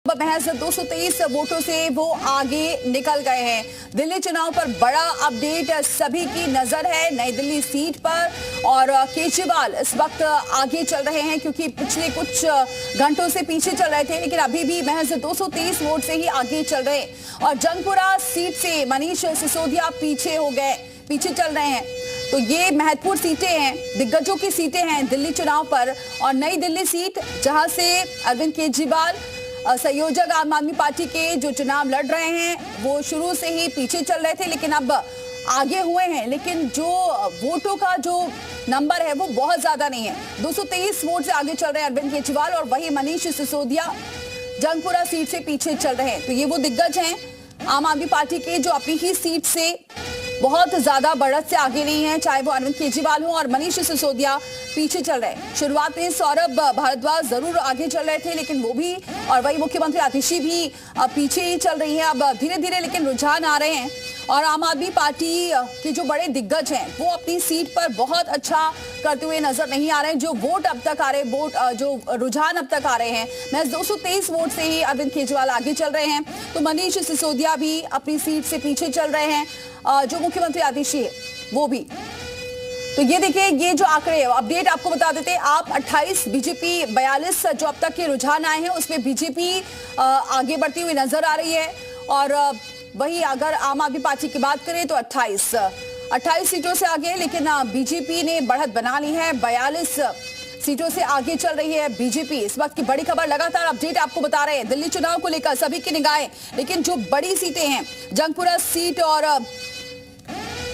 महज 223 वोटों से वो आगे निकल गए हैं। दिल्ली चुनाव पर बड़ा अपडेट सभी की नजर है नई दिल्ली सीट पर, और केजरीवाल इस वक्त आगे चल रहे हैं क्योंकि पिछले कुछ घंटों से पीछे चल रहे थे, लेकिन अभी भी महज 223 वोट से ही आगे चल रहे हैं। और जंगपुरा सीट से मनीष सिसोदिया पीछे चल रहे हैं। तो ये महत्वपूर्ण सीटें हैं, दिग्गजों की सीटें हैं दिल्ली चुनाव पर। और नई दिल्ली सीट जहां से अरविंद केजरीवाल संयोजक आम आदमी पार्टी के जो चुनाव लड़ रहे हैं वो शुरू से ही पीछे चल रहे थे, लेकिन अब आगे हुए हैं। लेकिन जो वोटों का जो नंबर है वो बहुत ज्यादा नहीं है। 223 वोट से आगे चल रहे हैं अरविंद केजरीवाल, और वही मनीष सिसोदिया जंगपुरा सीट से पीछे चल रहे हैं। तो ये वो दिग्गज हैं आम आदमी पार्टी के जो अपनी ही सीट से बहुत ज्यादा बढ़त से आगे नहीं है, चाहे वो अरविंद केजरीवाल हो और मनीष सिसोदिया पीछे चल रहे हैं। शुरुआत में सौरभ भारद्वाज जरूर आगे चल रहे थे, लेकिन वो भी, और वही मुख्यमंत्री आतिशी भी पीछे ही चल रही है। अब धीरे धीरे लेकिन रुझान आ रहे हैं, और आम आदमी पार्टी के जो बड़े दिग्गज हैं वो अपनी सीट पर बहुत अच्छा करते हुए नजर नहीं आ रहे हैं। जो वोट अब तक आ रहे जो रुझान अब तक आ रहे हैं, महज 223 वोट से ही अरविंद केजरीवाल आगे चल रहे हैं। तो मनीष सिसोदिया भी अपनी सीट से पीछे चल रहे हैं, जो मुख्यमंत्री आतिशी है वो भी। तो ये देखिए, ये जो आंकड़े अपडेट आपको बता देते हैं। आप 28, बीजेपी 42, जो अब तक के रुझान आए हैं उसमें बीजेपी आगे बढ़ती हुई नजर आ रही है। और वही अगर आम आदमी पार्टी की बात करें तो 28 सीटों से आगे, लेकिन बीजेपी ने बढ़त बना ली है। 42 सीटों से आगे चल रही है बीजेपी। इस वक्त की बड़ी खबर, लगातार अपडेट आपको बता रहे हैं दिल्ली चुनाव को लेकर सभी की निगाहें। लेकिन जो बड़ी सीटें हैं, जंगपुरा सीट और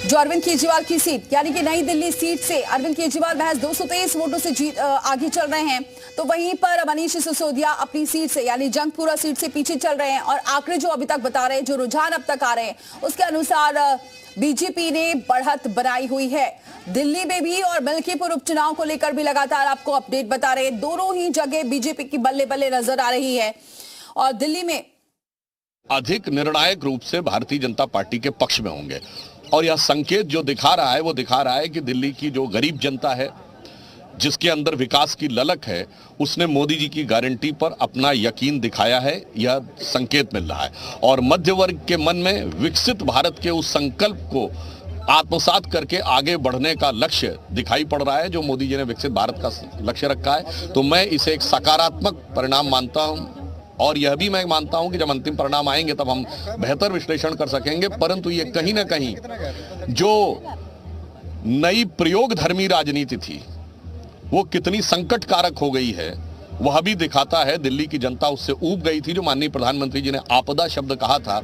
जो अरविंद केजरीवाल की सीट, यानी कि नई दिल्ली सीट से अरविंद केजरीवाल महज 223 वोटों से आगे चल रहे हैं। तो वहीं पर मनीष सिसोदिया अपनी सीट से यानी जंगपुरा सीट से पीछे चल रहे हैं। और आंकड़े जो अभी तक बता रहे हैं, जो रुझान अब तक आ रहे हैं, उसके अनुसार बीजेपी ने बढ़त बनाई हुई है। दिल्ली में भी और मिल्कीपुर उपचुनाव को लेकर भी लगातार आपको अपडेट बता रहे हैं। दोनों ही जगह बीजेपी की बल्ले बल्ले नजर आ रही है। और दिल्ली में अधिक निर्णायक रूप से भारतीय जनता पार्टी के पक्ष में होंगे। और यह संकेत जो दिखा रहा है वो दिखा रहा है कि दिल्ली की जो गरीब जनता है, जिसके अंदर विकास की ललक है, उसने मोदी जी की गारंटी पर अपना यकीन दिखाया है, यह संकेत मिल रहा है। और मध्य वर्ग के मन में विकसित भारत के उस संकल्प को आत्मसात करके आगे बढ़ने का लक्ष्य दिखाई पड़ रहा है, जो मोदी जी ने विकसित भारत का लक्ष्य रखा है। तो मैं इसे एक सकारात्मक परिणाम मानता हूं। और यह भी मैं मानता हूं कि जब अंतिम परिणाम आएंगे तब हम बेहतर विश्लेषण कर सकेंगे। परंतु ये कहीं ना कहीं जो नई प्रयोगधर्मी राजनीति थी वो कितनी संकट कारक हो गई है, वह भी दिखाता है। दिल्ली की जनता उससे ऊब गई थी। जो माननीय प्रधानमंत्री जी ने आपदा शब्द कहा था,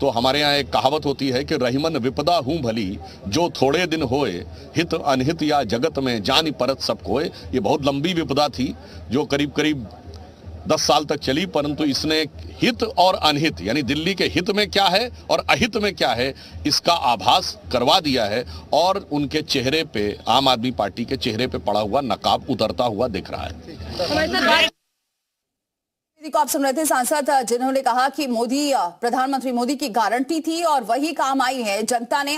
तो हमारे यहाँ एक कहावत होती है कि रहीमन विपदा हूँ भली, जो थोड़े दिन होए, हित अनहित या जगत में जानी परत सब कोय। ये बहुत लंबी विपदा थी जो करीब करीब 10 साल तक चली, परंतु इसने हित और अनहित, यानी दिल्ली के हित में क्या है और अहित में क्या है, इसका आभास करवा दिया है। और उनके चेहरे पे, आम आदमी पार्टी के चेहरे पे पड़ा हुआ नकाब उतरता हुआ दिख रहा है। को आप सुन रहे थे सांसद जिन्होंने कहा कि प्रधानमंत्री मोदी की गारंटी थी और वही काम आई है। जनता ने